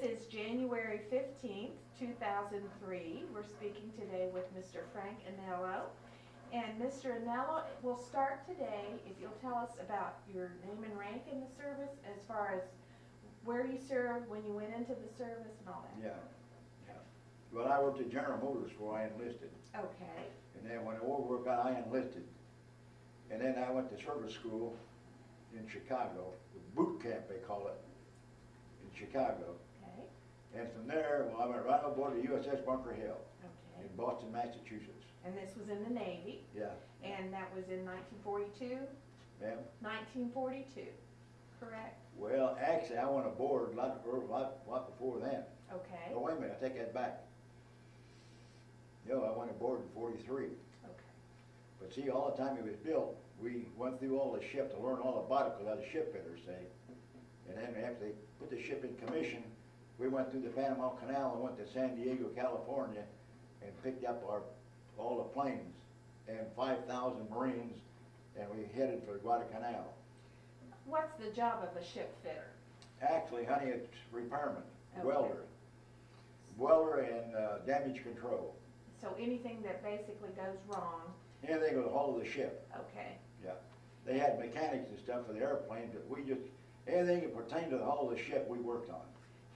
This is January 15th, 2003. We're speaking today with Mr. Frank Anello. And Mr. Anello, we'll start today if you'll tell us about your name and rank in the service as far as where you served, when you went into the service, and all that. Yeah. Well, I worked at General Motors before I enlisted. Okay. And then when the war broke out, I enlisted. And then I went to service school in Chicago, boot camp they call it, in Chicago. Okay. And from there, well, I went right on board the USS Bunker Hill Okay. in Boston, Massachusetts. And this was in the Navy. Yeah. And that was in 1942? Ma'am? 1942, correct? Well, actually, I went aboard a lot before then. Okay. Oh, wait a minute, I take that back. No, I went aboard in 43. Okay. But see, all the time it was built, we went through all the ship to learn all about it, because I was a shipfitter, say. And then after they put the ship in commission, we went through the Panama Canal and went to San Diego, California, and picked up all the planes and 5,000 Marines, and we headed for Guadalcanal. What's the job of a ship fitter? Actually, honey, it's repairman, Okay. welder and damage control. So anything that basically goes wrong. Anything with the hull of the ship. Okay. Yeah. They had mechanics and stuff for the airplanes, but we just, anything that pertained to the hull of the ship, we worked on.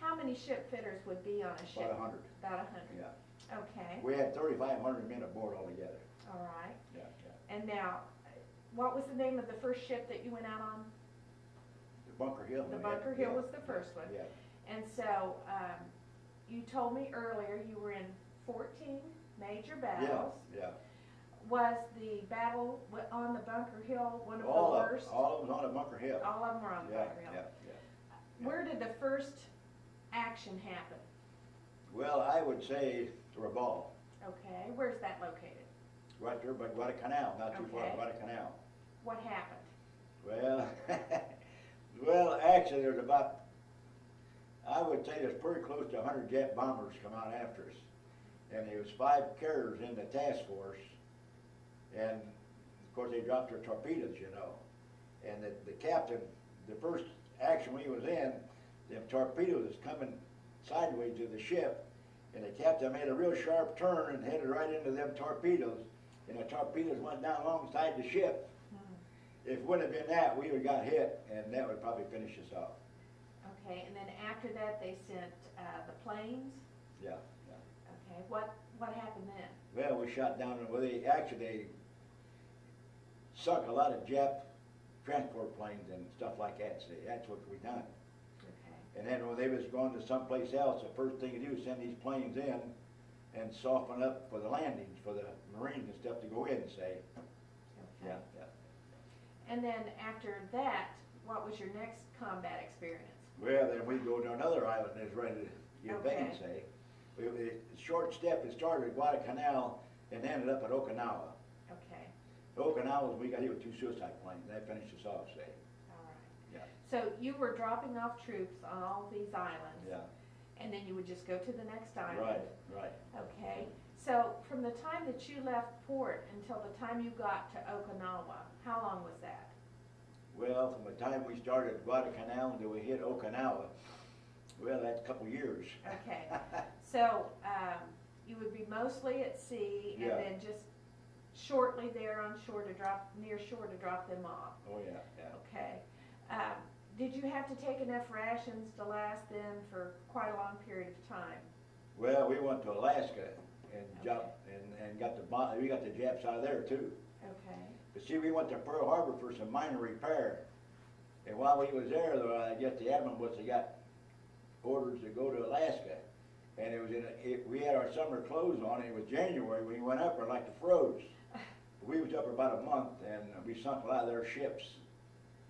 How many ship fitters would be on a ship? About 100. About 100. Yeah. Okay. We had 3,500 men aboard altogether. All right. Yeah, yeah. And now, what was the name of the first ship that you went out on? The Bunker Hill. The Bunker Hill was the first one. Yeah. And so, you told me earlier you were in 14 major battles. Yeah, yeah. Was the battle on the Bunker Hill one of the worst? All of them on the Bunker Hill. All of them were on the Yeah, Bunker Hill. yeah, yeah. Where did the first action happen? Well, I would say Rabaul. Okay, where's that located? Right there by Guadalcanal, not too far, Okay. Guadalcanal. What happened? Well, well, actually, there's about, I would say there's pretty close to 100 jet bombers come out after us. And there was 5 carriers in the task force. And, of course, they dropped their torpedoes, you know. And the captain, the first action when he was in, them torpedoes was coming sideways to the ship. And the captain made a real sharp turn and headed right into them torpedoes. And the torpedoes went down alongside the ship. If it wouldn't have been that, we would have got hit, and that would probably finish us off. Okay, and then after that they sent the planes? Yeah, yeah. Okay, what happened then? Well, we shot down, well, they sunk a lot of Jap transport planes and stuff like that, see, that's what we done. Okay. And then when they was going to someplace else, the first thing to do is send these planes in and soften up for the landings, for the Marines and stuff to go in, say. Okay. Yeah, yeah. And then after that, what was your next combat experience? Well, then we go to another island that's ready to get Okay. bait, say. The short step, it started at Guadalcanal and ended up at Okinawa. Okay, Okinawa, we got hit with 2 suicide planes, and that finished us off, say. all right. Yeah. So you were dropping off troops on all these islands? Yeah. And then you would just go to the next island? Right, right. Okay, so from the time that you left port until the time you got to Okinawa, how long was that? Well, from the time we started at Guadalcanal until we hit Okinawa, well, that's a couple years. Okay, so you would be mostly at sea and Yeah. then just shortly there on shore to drop, near shore to drop them off? Oh, yeah, yeah. Okay. Did you have to take enough rations to last them for quite a long period of time? Well, we went to Alaska and Okay. jumped and got we got the Japs out of there too. Okay. But see, we went to Pearl Harbor for some minor repair. And while we was there, though, I guess the admiral must have got orders to go to Alaska. And it was we had our summer clothes on, and it was January when we went up there like the froze. We was up for about a month, and we sunk a lot of their ships.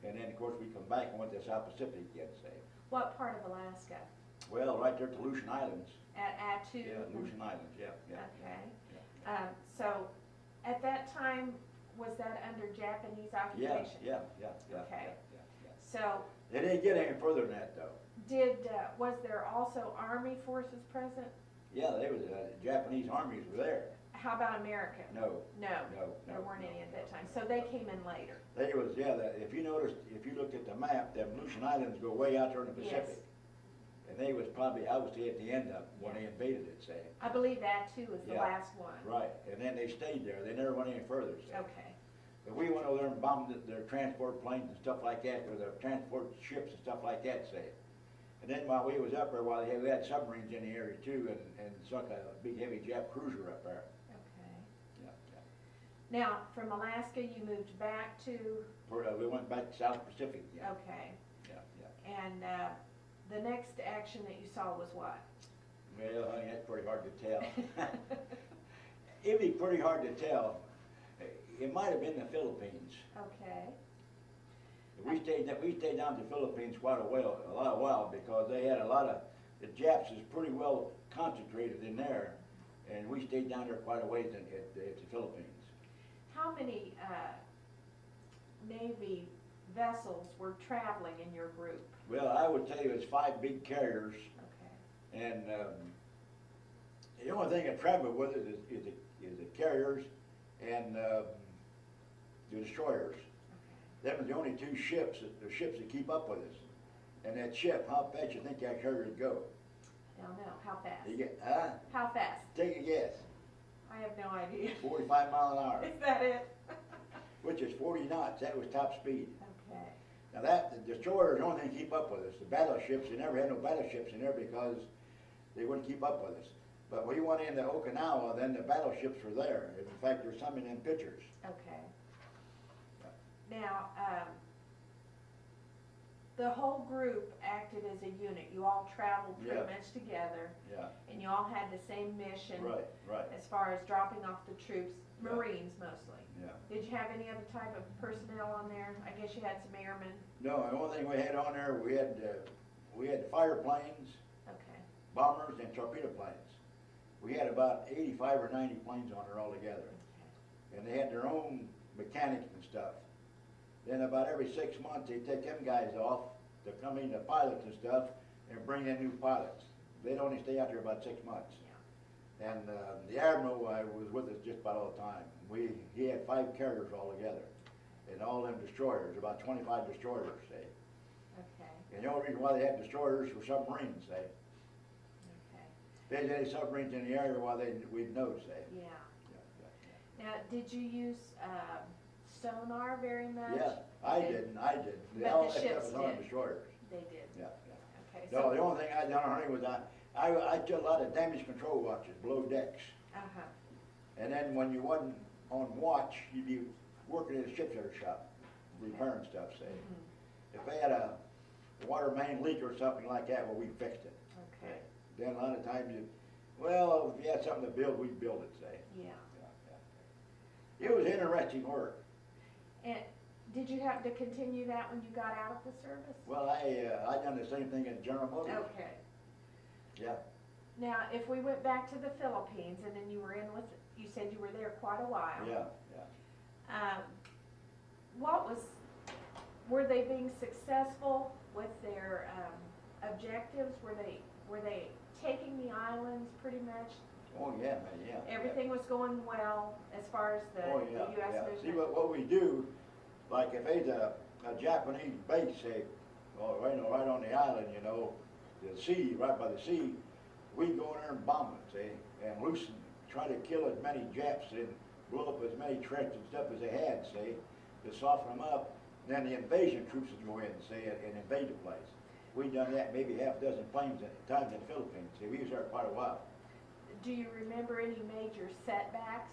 And then, of course, we come back and went to the South Pacific again, say. What part of Alaska? Well, right there at the Aleutian Islands. At Attu? Yeah, Aleutian Islands, yeah, yeah. Okay. Yeah. So at that time, was that under Japanese Yeah, occupation? yeah, yeah, yeah, Okay. yeah, yeah. So They didn't get any further than that, though. was there also Army forces present? Yeah, they was Japanese armies were there. How about American? No, No, no, there no, weren't no, any at that no, time. no, So they no. came in later. They was, yeah, if you noticed, if you looked at the map, them Aleutian Islands go way out there in the Yes. Pacific. And they was probably, I was at the end of when they invaded it, say. I believe that too was the Yeah. last one. Right, and then they stayed there, they never went any further, say. Okay, But we went over there and bombed their transport planes and stuff like that, or their transport ships and stuff like that, say. And then while we was up there, we had submarines in the area too, and sunk a big heavy Jap cruiser up there. okay. Yeah, yeah. Now, from Alaska, you moved back to, We went back to South Pacific, yeah. okay. Yeah, yeah. And the next action that you saw was what? Well, honey, that's pretty hard to tell. It'd be pretty hard to tell. It might have been the Philippines. Okay, We stayed down in the Philippines quite a while because they had a lot of, the Japs is pretty well concentrated in there, and we stayed down there quite a ways at the Philippines. how many Navy vessels were traveling in your group? Well, I would tell you it's 5 big carriers, Okay, and the only thing that traveled with it is the carriers and the destroyers. Them are the only two ships that keep up with us. And that ship, how fast you think that carrier would go? I don't know, how fast? You get, huh? How fast? Take a guess. I have no idea. 45 mile an hour, Is that it? which is 40 knots. That was top speed. Okay, Now the destroyers the only thing keep up with us. The battleships, they never had no battleships in there because they wouldn't keep up with us. But when we went into Okinawa, then the battleships were there. In fact, there's some in them pictures. okay. Now, the whole group acted as a unit. You all traveled pretty Yeah. much together, Yeah, and you all had the same mission right, as far as dropping off the troops, Yeah. Marines mostly. yeah. Did you have any other type of personnel on there? I guess you had some airmen. No, the only thing we had on there, we had fire planes, Okay, bombers, and torpedo planes. We had about 85 or 90 planes on there altogether. okay, And they had their own mechanics and stuff. Then about every 6 months, they take them guys off to come in, the pilots and stuff, and bring in new pilots. They'd only stay out there about 6 months. yeah. And the admiral was with us just about all the time. He had 5 carriers altogether, and all them destroyers, about 25 destroyers, say. Okay, And the only reason why they had destroyers were submarines, say. okay, If they had any submarines in the area, we'd know, say. yeah. Yeah, yeah. Now, did you use sonar very much? Yeah, I Okay. didn't. But All the that stuff ships was on did. destroyers. They did. Yeah, yeah. Okay, No, the so, only thing I done, honey, was I took a lot of damage control watches below decks. uh-huh, And then when you wasn't on watch, you'd be working at a shipyard shop, repairing stuff, say. mhm, If they had a water main leak or something like that, well, we fixed it. okay, Then a lot of times if you had something to build, we'd build it, say. yeah. Yeah, yeah. It was interesting work. And did you have to continue that when you got out of the service? Well, I done the same thing at General Motors. Okay. Yeah. Now, if we went back to the Philippines, and then you were in with, you said you were there quite a while. Yeah, yeah. Were they being successful with their objectives? Were they taking the islands pretty much? Oh, yeah, man, yeah. Everything was going well as far as the Oh, yeah, US yeah. movement? See, what we do, like if there's a Japanese base, say, right on the island, the sea, right by the sea, we go in there and bomb it, see, and try to kill as many Japs and blow up as many trenches and stuff as they had, see, to soften them up. And then the invasion troops would go in, see, and invade the place. We done that maybe half a dozen times in the Philippines. See, we was there quite a while. Do you remember any major setbacks?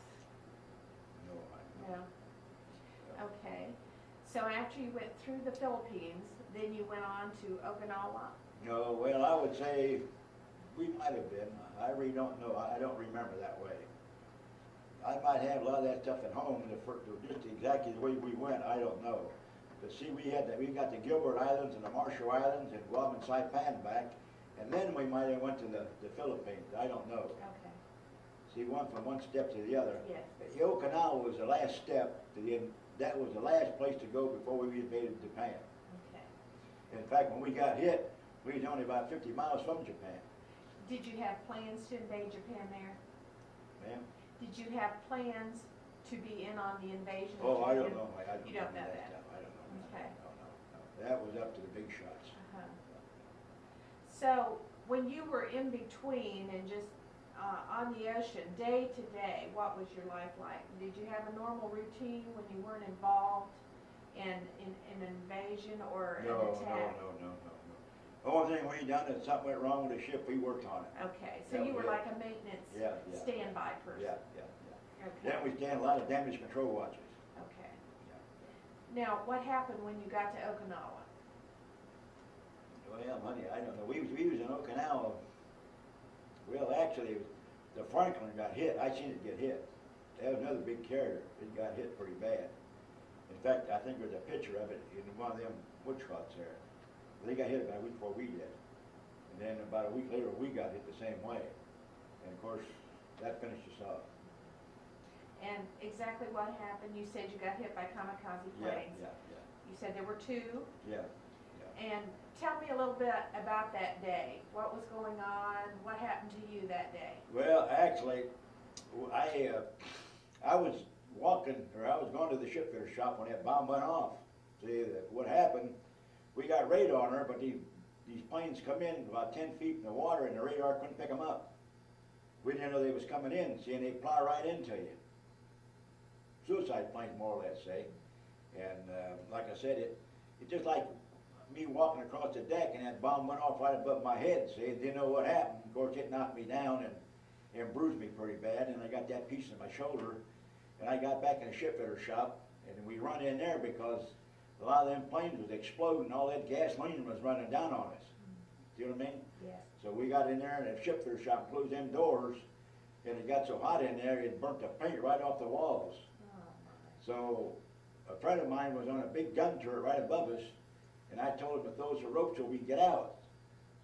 No, No. Okay. So after you went through the Philippines, then you went on to Okinawa? No, well, I would say we might have been. I really don't know. I don't remember that way. I might have a lot of that stuff at home, just exactly the way we went, I don't know. But see, we got the Gilbert Islands and the Marshall Islands and Guam and Saipan back, and then we might have went to the Philippines. I don't know. Okay. See, one from one step to the other. Yes. Okinawa was the last step. That was the last place to go before we invaded Japan. Okay. In fact, when we got hit, we was only about 50 miles from Japan. Did you have plans to invade Japan there? Ma'am? Did you have plans to be in on the invasion of Oh, Japan? I don't know. You don't know that? Stuff. I don't know. Okay. No. That was up to the big shots. Uh-huh. So when you were in between and just on the ocean, day to day, what was your life like? Did you have a normal routine when you weren't involved in an invasion or an attack? No. The only thing we done is something went wrong with the ship, we worked on it. Okay, so That you was were it. like a maintenance Yeah. standby person? Yeah. Okay. Then we stand a lot of damage control watches. Okay. Now, what happened when you got to Okinawa? Well, honey, I don't know. We was in Okinawa. Well, actually, the Franklin got hit. I seen it get hit. That was another big carrier. It got hit pretty bad. In fact, I think there's a picture of it in one of them wood spots there. They got hit about a week before we did. And then about a week later, we got hit the same way. And of course, that finished us off. And exactly what happened? You said you got hit by kamikaze planes. Yeah. You said there were two. Yeah. And tell me a little bit about that day. What was going on? What happened to you that day? Well, actually, I was walking, or I was going to the shipfitter shop when that bomb went off. See, what happened, we got radar on her, but these planes come in about 10 feet in the water and the radar couldn't pick them up. We didn't know they was coming in, see, and they fly right into you. Suicide planes, more or less, say. And like I said, it just like me walking across the deck and that bomb went off right above my head, see, didn't know what happened. Of course, it knocked me down and bruised me pretty bad, and I got that piece in my shoulder. And I got back in the shipfitter shop, and we run in there because a lot of them planes was exploding, all that gasoline was running down on us. See what I mean? Yes. So we got in there in the shipfitter shop, closed them doors, and it got so hot in there, it burnt the paint right off the walls. Oh, my. So a friend of mine was on a big gun turret right above us, and I told him to throw us a rope so we could get out.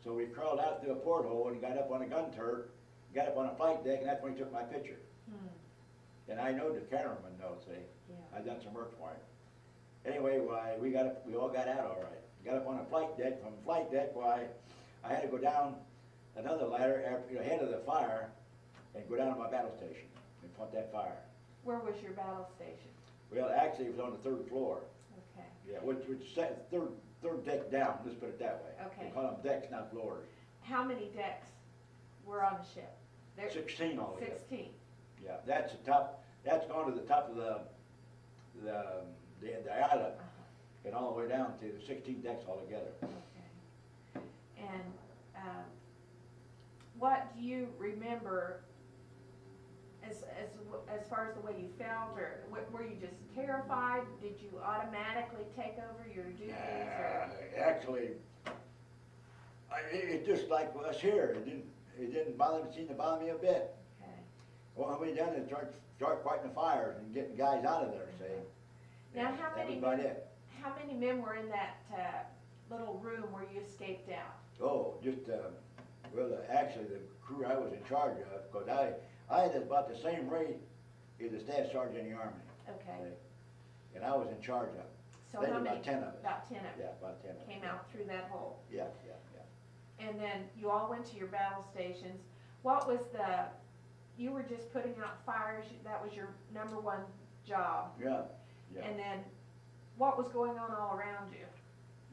So we crawled out through a porthole and got up on a gun turret, got up on a flight deck, and that's when he took my picture. And I know the cameraman knows, see. Yeah. I done some work for him. Anyway, we all got out all right. Got up on a flight deck. From the flight deck, I had to go down another ladder ahead of the fire and go down to my battle station and put that fire. Where was your battle station? Well, actually, it was on the third floor. Okay. Yeah, which third deck down. Let's put it that way. Okay. We call them decks, not floors. How many decks were on the ship? 16 altogether. 16. Yeah, that's the top. That's gone to the top of the island, and all the way down to the 16 decks altogether. Okay. And what do you remember as far as the way you felt, or were you just terrified? Did you automatically take over your duties? Actually, it just like us here. It didn't seem to bother me a bit. Okay. Well, we done is start fighting the fires and getting guys out of there. See. Now, That was about it. how many men were in that little room where you escaped out? Oh, just actually the crew I was in charge of, because I had about the same rate as the staff sergeant in the Army. Okay. See? And I was in charge of it. So There how was many? about 10 of us. About 10 of Yeah, you about 10 of us. came out through that hole. Yeah. And then you all went to your battle stations. What was you were just putting out fires, that was your number one job. Yeah. And then what was going on all around you?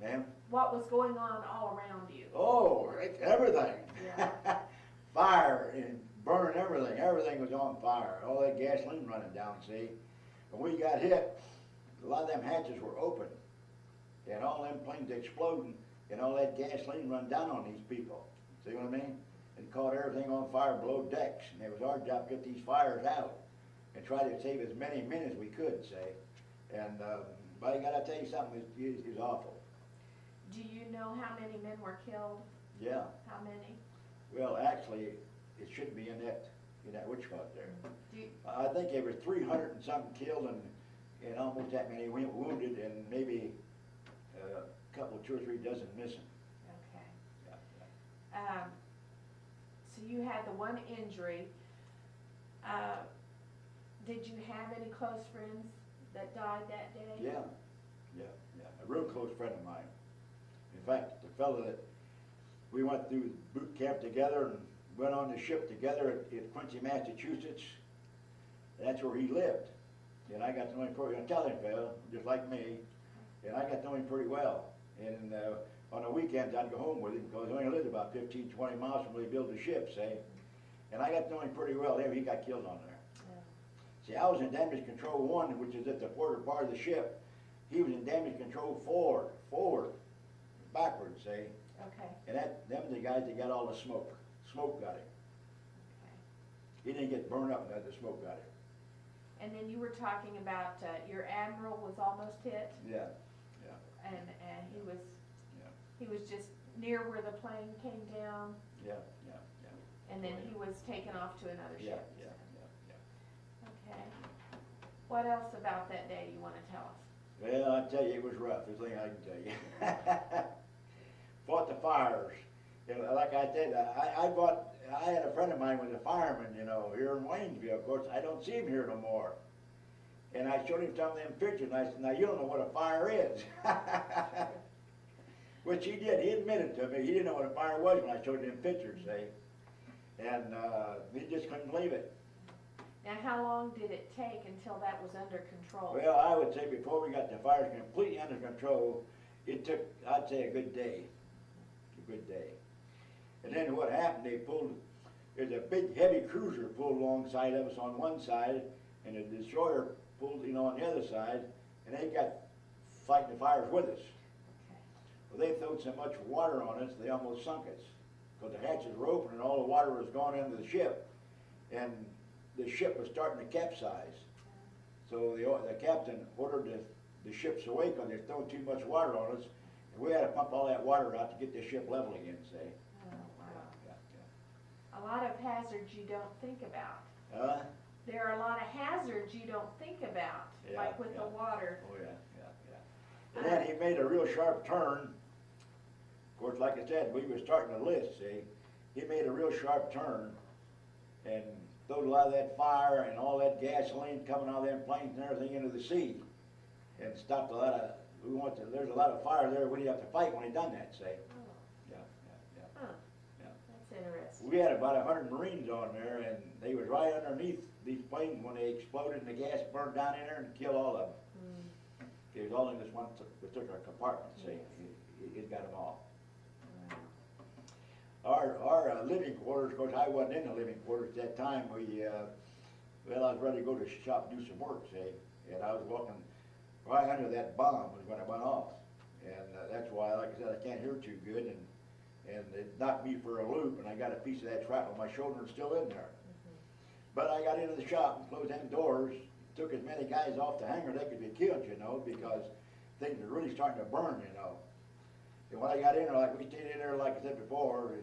Ma'am? What was going on all around you? Oh, everything. Yeah. Fire and burning everything. Everything was on fire. All that gasoline running down, see? When we got hit, a lot of them hatches were open. And all them planes exploding, and all that gasoline run down on these people. See what I mean? And caught everything on fire below decks. And it was our job to get these fires out and try to save as many men as we could, say. And, but I gotta tell you something, it was awful. Do you know how many men were killed? Yeah. How many? Well, actually, it should be in that witch spot there. Do you, I think there were 300 and something killed and almost that many wounded, and maybe a couple, 2 or 3 dozen missing. okay. Yeah. So you had the one injury. Did you have any close friends that died that day? Yeah. A real close friend of mine. In fact, the fellow that we went through boot camp together and went on the ship together at Quincy, Massachusetts. That's where he lived. And I got to know him pretty well. Italian fellow, just like me. And I got to know him pretty well. And on the weekends, I'd go home with him because he only lived about 15, 20 miles from where they built the ship, say. And I got to know him pretty well there. He got killed on there. Yeah. See, I was in damage control 1, which is at the forward part of the ship. He was in damage control 4, forward, backwards, say. Okay. And them the guys that got all the smoke. Smoke got him. Okay. He didn't get burned up, but the smoke got him. And then you were talking about your admiral was almost hit, Yeah. and Yeah. he was just near where the plane came down, Yeah. and then he was taken off to another Yeah. ship. Yeah. Okay. What else about that day you want to tell us? Well, I tell you, it was rough. There's nothing I can tell you. Fought the fires. You know, like I said, I had a friend of mine was a fireman, you know, here in Waynesville. Of course, I don't see him here no more. And I showed him some of them pictures, and I said, now you don't know what a fire is. Which he did. He admitted to me. He didn't know what a fire was when I showed him pictures, see. And he just couldn't believe it. Now, how long did it take until that was under control? Well, I would say before we got the fires completely under control, it took, I'd say, a good day. A good day. And then what happened, they pulled, there's a big heavy cruiser pulled alongside of us on one side, and a destroyer pulled, you know, on the other side, and they got fighting the fires with us. Okay. Well, they threw so much water on us, they almost sunk us. Because the hatches were open and all the water was going into the ship. And the ship was starting to capsize. So the captain ordered the ships away because they throwing too much water on us. And we had to pump all that water out to get the ship level again, say. Oh, wow. A lot of hazards you don't think about. There are a lot of hazards you don't think about, Yeah, like with the water. Oh, yeah. And then he made a real sharp turn. Of course, like I said, we were starting to list, see. He made a real sharp turn and throwed a lot of that fire and all that gasoline coming out of them planes and everything into the sea. And stopped a lot of, there's a lot of fire there we didn't have to fight when he done that, see. Oh. Yeah. Huh. Yeah. That's interesting. We had about 100 Marines on there, and they was right underneath these planes when they exploded and the gas burned down in there and killed all of them. It was all in this one particular compartment, see. It got them all. Our living quarters, of course, I wasn't in the living quarters at that time. I was ready to go to the shop and do some work, see. And I was walking right under that bomb when it went off. And that's why, like I said, I can't hear too good. And it knocked me for a loop, and I got a piece of that shrapnel. My shoulder is still in there. But I got into the shop and closed them doors, took as many guys off the hangar they could be killed, you know, because things were really starting to burn, you know. And when I got in there, like we stayed in there, like I said before,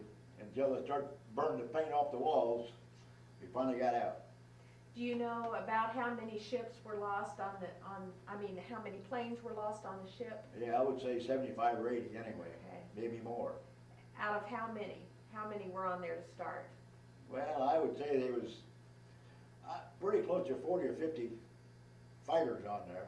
until they started burning the paint off the walls, we finally got out. Do you know about how many ships were lost how many planes were lost on the ship? Yeah, I would say 75 or 80 anyway, Okay. maybe more. Out of how many? How many were on there to start? Well, I would say there was pretty close to 40 or 50 fighters on there.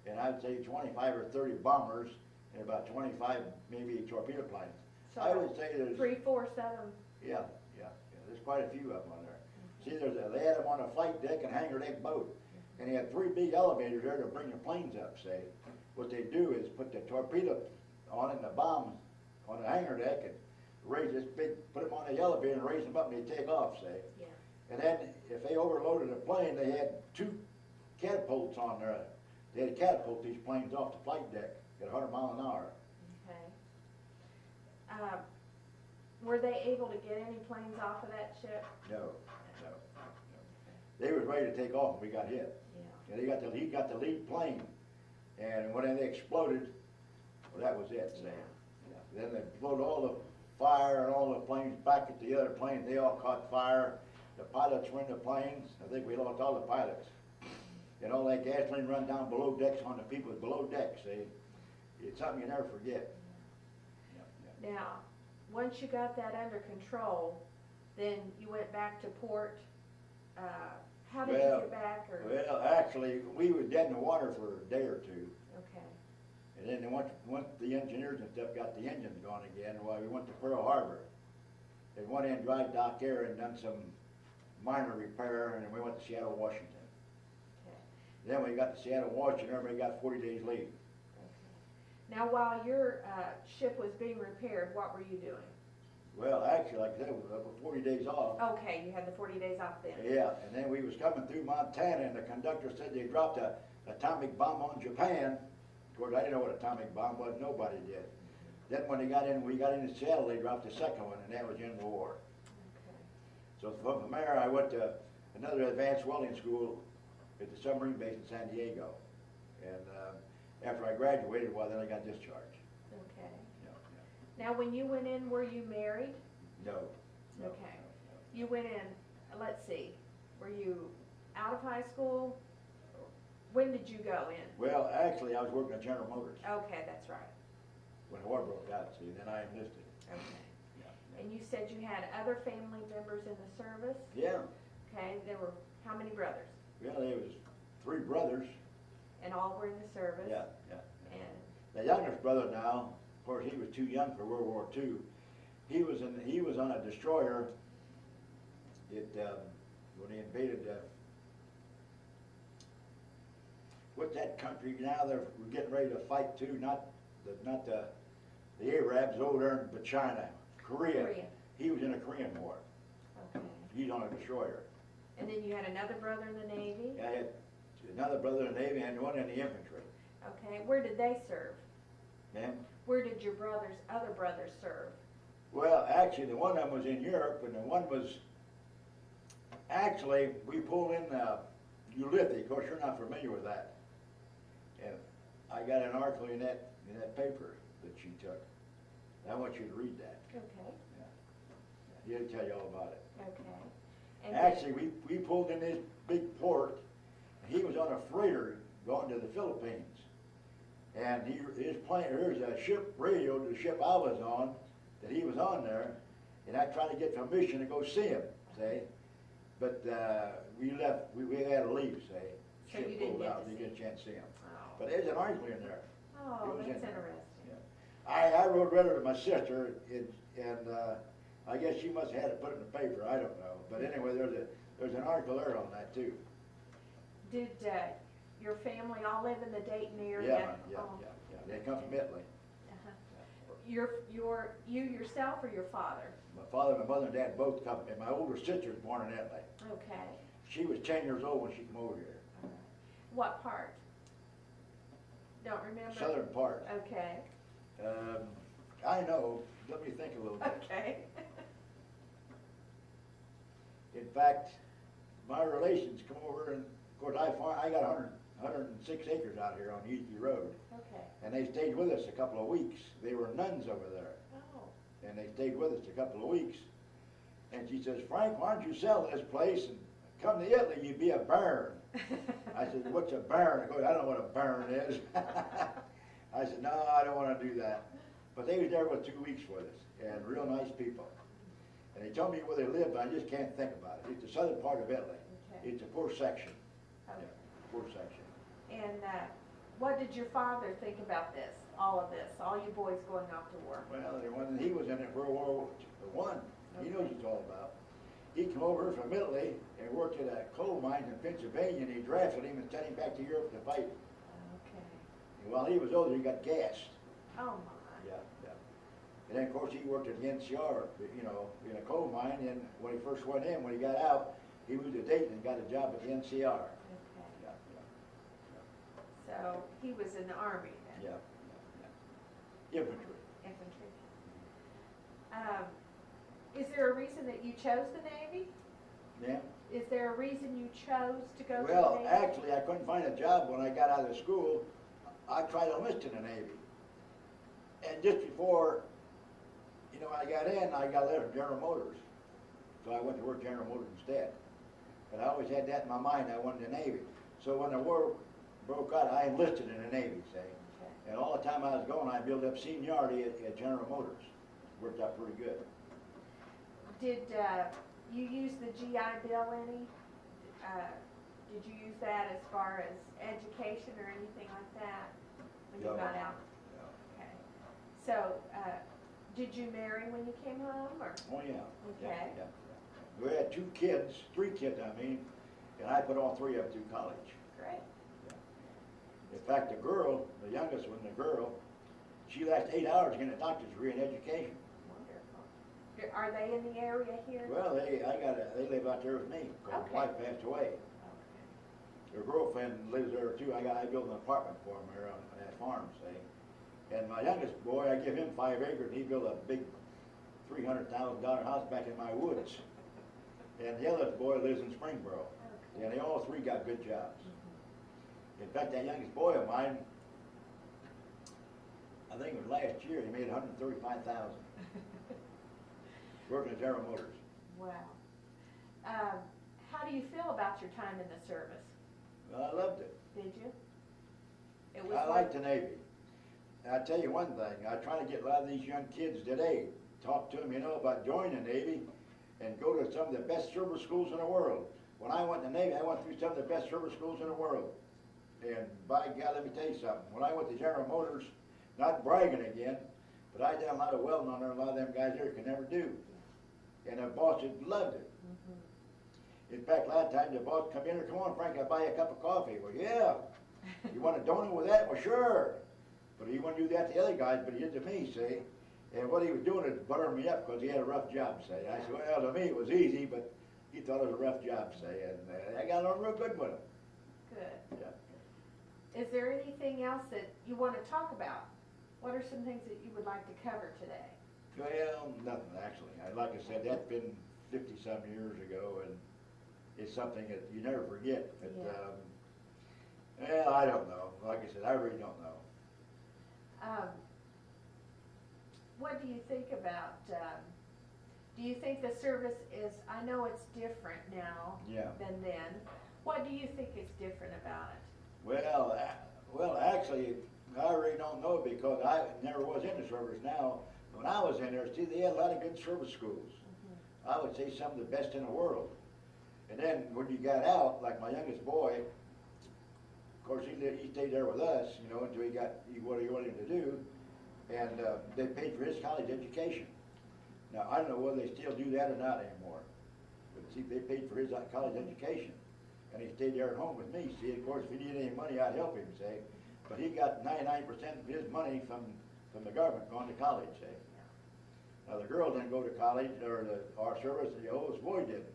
And I'd say 25 or 30 bombers and about 25 maybe torpedo planes. So I would say there's 3, 4, 7. Yeah, there's quite a few of them on there. See, they had them on a flight deck and hangar deck boat. And they had 3 big elevators there to bring the planes up, say. What they do is put the torpedo on it and the bombs on the hangar deck and raise this big, put them on the elevator and raise them up and they take off, say. Yeah. And then if they overloaded a plane, they had 2 catapults on there. They had to catapult these planes off the flight deck at 100 miles an hour. Okay. Were they able to get any planes off of that ship? No. They was ready to take off when we got hit. Yeah. And he got the lead plane, and when they exploded, well, that was it. So, yeah. Then they blew all the fire and all the planes back at the other planes. They all caught fire. The pilots were in the planes. I think we lost all the pilots. And all that gasoline run down below decks on the people below decks. See, it's something you never forget. Now, once you got that under control, then you went back to port. How did you get back? Well, actually, we was dead in the water for a day or two. Okay. And then once the engineers and stuff got the engines going again, well, we went to Pearl Harbor. They went in dry dock there and done some minor repair, and then we went to Seattle, Washington. Okay. Then we got to Seattle, Washington, everybody got 40 days leave. Okay. Now, while your ship was being repaired, what were you doing? Well, actually, like I said, we were 40 days off. Okay, you had the 40 days off then. Yeah, and then we was coming through Montana, and the conductor said they dropped a atomic bomb on Japan. Of course, I didn't know what atomic bomb was. Nobody did. Then when we got into Seattle, they dropped the second one, and that was the end of the war. Okay. So from there, I went to another advanced welding school at the submarine base in San Diego. And after I graduated, well, then I got discharged. Okay. Yeah, Now, when you went in, were you married? yeah. No. Okay. You went in, let's see, were you out of high school? When did you go in? Well, actually, I was working at General Motors Okay, that's right. when the war broke out, see, then I enlisted. Okay. Yeah. And you said you had other family members in the service? Yeah, Okay, there were how many brothers? well, there was 3 brothers. And all were in the service? Yeah, yeah. And, The youngest brother now, of course, he was too young for World War II. He was on a destroyer. When he invaded what's that country now? They're getting ready to fight too. Not the Arabs over there, but China, Korea. Korea. He was in a Korean War. okay. He's on a destroyer. And then you had another brother in the Navy? I had another brother in the Navy and one in the infantry. Okay, where did they serve? Ma'am? Where did your other brothers serve? Well, actually, the one of them was in Europe, and the one was, actually, we pulled in Ulithi. Of course, you're not familiar with that. And I got an article in that paper that she took. I want you to read that. Okay, He'll tell you all about it. okay. And Actually, we pulled in this big port, and he was on a freighter going to the Philippines. And his plane, there's a ship radio to the ship I was on, that he was on there, and I tried to get permission to go see him, see? But we left, we had to leave, see? So you Ship didn't pulled get out, to we see didn't get a chance to see him. Oh. But there's an article in there. Oh, It was that's in there. interesting. Yeah. I wrote a letter to my sister, and I guess she must have had it put in the paper, I don't know. But anyway, there's an article there on that too. Did your family all live in the Dayton area? Yeah. Oh, They come from Italy. uh-huh. You yourself or your father? My father, my mother, and dad both come, and my older sister was born in Italy. Okay. She was 10 years old when she came over here. What part? Don't remember? Southern part. Okay. I know. Let me think a little bit. Okay. In fact, my relations come over, and of course I got 106 acres out here on Eastview Road, Okay. and they stayed with us a couple of weeks. They were nuns over there, Oh. and they stayed with us a couple of weeks. And she says, Frank, why don't you sell this place and come to Italy? You'd be a baron. I said, what's a baron? Of course, I don't know what a baron is. I said, no, I don't want to do that. But they was there for 2 weeks with us, and real nice people. And they told me where they lived, but I just can't think about it. It's the southern part of Italy. Okay. It's a poor section. Okay. Yeah, poor section. And what did your father think about this, all of this, all you boys going off to war? Well, he was in it for World War I. He knows what it's all about. He came over from Italy and worked at a coal mine in Pennsylvania, and he drafted him and sent him back to Europe to fight. Okay. And while he was older, he got gassed. Oh, my. Yeah. And then, of course, he worked at the NCR, in a coal mine, and when he first went in, when he got out, he moved to Dayton and got a job at the NCR. Okay. Yeah. So he was in the Army then? Infantry. Infantry. Is there a reason that you chose the Navy? Yeah. Is there a reason you chose to go to the Well, Navy? actually, I couldn't find a job when I got out of school. I tried to enlist in the Navy. And just before, I got in, I got a letter from General Motors. So I went to work General Motors instead. But I always had that in my mind, I wanted the Navy. So when the war broke out, I enlisted in the Navy, say. Okay. And all the time I was going, I built up seniority at General Motors. Worked out pretty good. Did you use the GI Bill any? Did you use that as far as education or anything like that when you No. got out? No. Okay. So, did you marry when you came home, or? Oh, yeah. Okay. Yeah. We had 3 kids, and I put all 3 of them through college. Great. In fact, the youngest one, she lasts 8 hours getting a doctor's degree in education. Wonderful. Are they in the area here? Well, they live out there with me, because Okay. my wife passed away. Her girlfriend lives there too. I built an apartment for him there on that farm, say. And my youngest boy, I give him 5 acres, and he built a big $300,000 house back in my woods. And the other boy lives in Springboro. Okay. And they all 3 got good jobs. In fact, that youngest boy of mine, I think it was last year, he made $135,000 working at General Motors. Wow. How do you feel about your time in the service? Well, I loved it. Did you? It was I like the Navy. And I tell you one thing, I try to get a lot of these young kids today, talk to them, about joining the Navy and go to some of the best service schools in the world. When I went in the Navy, I went through some of the best service schools in the world. And by God, let me tell you something. When I went to General Motors, not bragging again, but I did a lot of welding on there, a lot of them guys there could never do. And the bosses loved it. In fact, a lot of times the boss come in here, come on, Frank, I'll buy you a cup of coffee. Well, yeah. You want a donut with that? Well, sure. But he wouldn't do that to the other guys, but he did to me, see. And what he was doing is buttering me up because he had a rough job, say. I said, well, to me it was easy, but he thought it was a rough job, say. And I got along real good with him. Good. Yeah. Is there anything else that you want to talk about? What are some things that you would like to cover today? Well, nothing, actually. Like I said, that's been 50-some years ago, and it's something that you never forget. But, well, I don't know. Like I said, I really don't know. What do you think about, do you think the service is, I know it's different now than then. What do you think is different about it? Well, actually, I really don't know because I never was in the service now. When I was in there, see, they had a lot of good service schools. I would say some of the best in the world. And then when you got out, like my youngest boy, of course, he stayed there with us, until he got what he wanted to do, and they paid for his college education. Now, I don't know whether they still do that or not anymore, but see, they paid for his college education, and he stayed there at home with me. See, of course, if he needed any money, I'd help him, say, but he got 99% of his money from the government going to college, say. Now, the girl didn't go to college, or our service, the oldest boy didn't.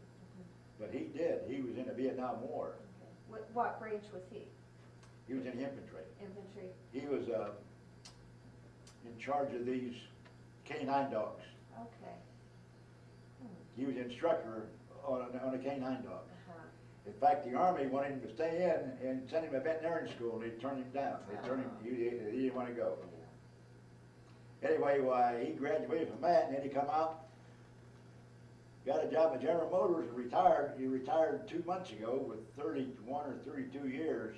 But he did. He was in the Vietnam War. Okay. What branch was he? He was in the infantry. Infantry. He was in charge of these K-9 dogs. Okay. He was instructor on a K-9 dog. In fact, the Army wanted him to stay in and send him to veterinarian school, and they turned him down. They turned him. He didn't want to go. Anyway, he graduated from that, and then he come out. Got a job at General Motors and retired. He retired 2 months ago with 31 or 32 years.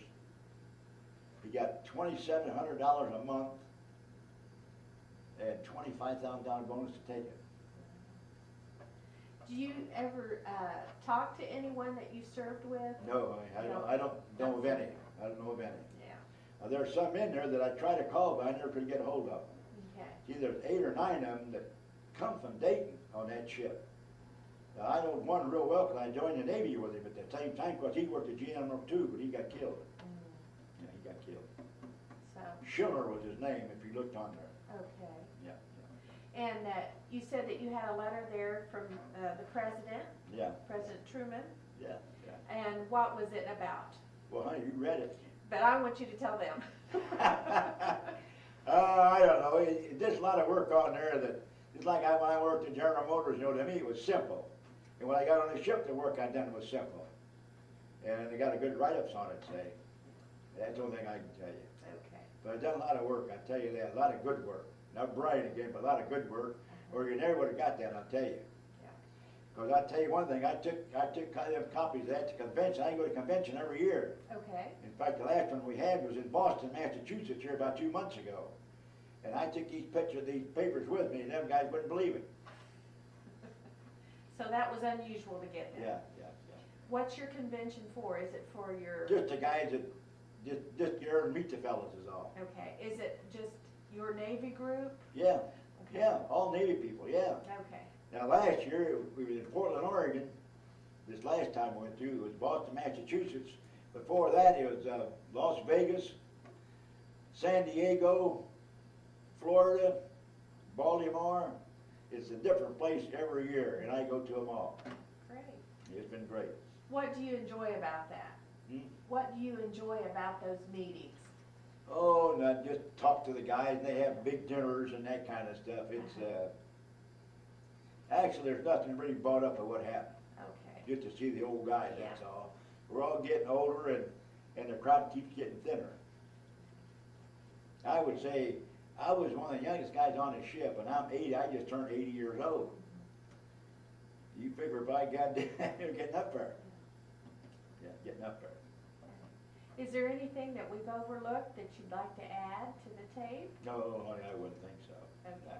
He got $2,700 a month and $25,000 bonus to take it. Do you ever talk to anyone that you served with? No, I don't know of any. I don't know of any. Yeah. There are some in there that I try to call, but I never could get a hold of. Okay. See, there's 8 or 9 of them that come from Dayton on that ship. Now, I know one real well because I joined the Navy with him at the same time because he worked at GM too, but he got killed. Yeah, he got killed. So. Schiller was his name if you looked on there. Okay. Yeah. And you said that you had a letter there from the president. Yeah. President Truman. Yeah. And what was it about? Well, honey, you read it. But I want you to tell them. I don't know. There's a lot of work on there that, just like when I worked at General Motors, to me it was simple. And when I got on the ship, the work I done was simple. And they got a good write-ups on it, say. That's the only thing I can tell you. Okay. But I've done a lot of work, I tell you that, a lot of good work. Not bragging again, but a lot of good work, or you never would have got that, I'll tell you. Yeah. Because I'll tell you one thing, I took kind of copies of that to convention. I go to convention every year. Okay. In fact, the last one we had was in Boston, Massachusetts, here about 2 months ago. And I took these papers with me, and them guys wouldn't believe it. So that was unusual to get there. Yeah. What's your convention for? Is it for your... Just the guys that, just here and meet the fellas is all. Okay. Is it just your Navy group? Yeah, Okay. yeah, all Navy people, yeah. Okay. Now last year, we was in Portland, Oregon. This last time we went through, it was Boston, Massachusetts. Before that, it was Las Vegas, San Diego, Florida, Baltimore. It's a different place every year, and I go to them all. Great. It's been great. What do you enjoy about that? What do you enjoy about those meetings? Oh, not just talk to the guys, and they have big dinners and that kind of stuff. It's, actually, there's nothing really brought up of what happened. Okay. Just to see the old guys, that's Yeah. all. We're all getting older, and the crowd keeps getting thinner. I would say, I was one of the youngest guys on the ship, and I'm 80, I just turned 80 years old. You figure if I got, getting up there. Yeah, getting up there. Is there anything that we've overlooked that you'd like to add to the tape? No, honey, I wouldn't think so. Okay.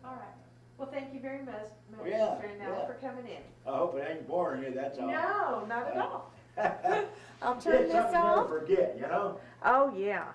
Nah. All right. Well, thank you very much, Well, yeah, Mr. Anello, yeah. for coming in. I hope it ain't boring you, that's all. No, not at all. I'll turn it's this something you off. never forget, you know? Oh, yeah.